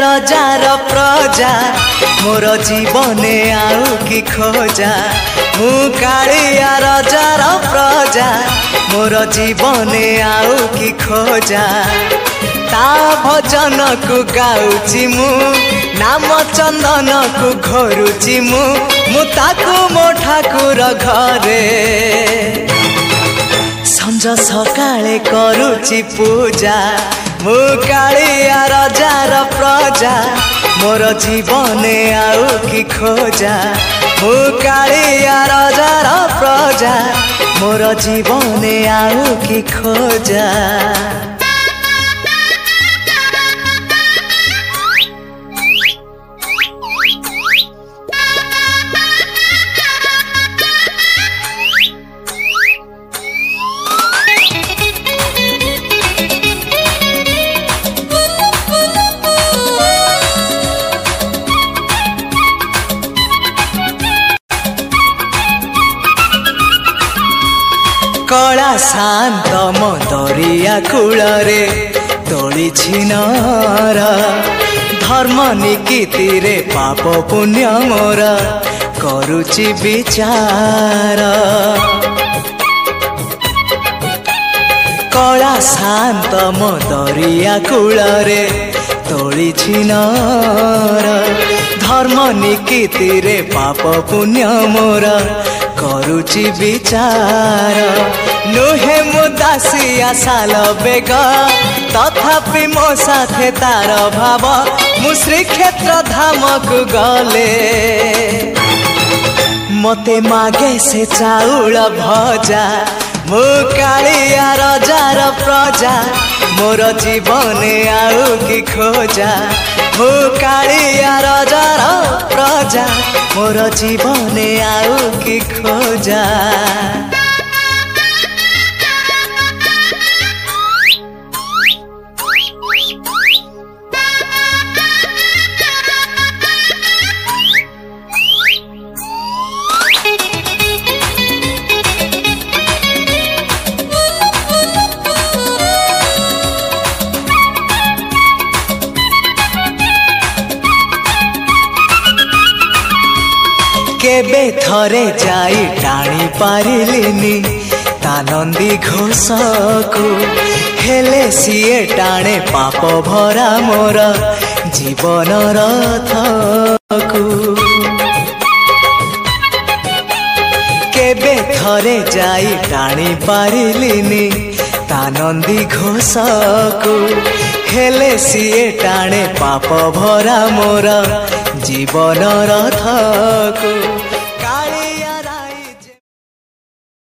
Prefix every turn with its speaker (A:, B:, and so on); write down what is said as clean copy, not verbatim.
A: रजार प्रजा मोर जीवने आउ कि खोजा मु कालिया रजार प्रजा मोर जीवने आउ कि खोजा ता भजन को गाउची मु नाम चंदन को घोरुची मु ताकू मो ठाकुर घरे संज सकाळे करूची पूजा मु कालिया रजार प्रजा मोर जीवने आउ कि खोजा मु कालिया रजार प्रजा मोर जीवने आउ कि खोजा। कला शांत मो दरिया कूलरे तोली छिनर धर्म निकीति रे पाप पुण्य मोर करुची विचार कला शांत मो दरिया कूलरे तोली छिनर धर्म निकीति रे पाप पुण्य मोर करुची विचार नुहे मु दासिया साल बेग तथापि मो साथे तार भाव मु श्रीक्षेत्र धाम को गले मते मागे से चाउल भजा मु कालिया रजार प्रजा मोर जीवने आउ कि खोजा मु कालिया रजार प्रजा मोर जीवने आउ कि खोजा। केबे थरे जाई टाणी पारिलिनी तानंदी घोष को हेले सीए टाणे पाप भरा मोर जीवन रथ को केबे थरे जाई टाणी पारिलिनी तानंदी घोष को हेले सीए टाणे पाप भरा मोर जीवन रथ को।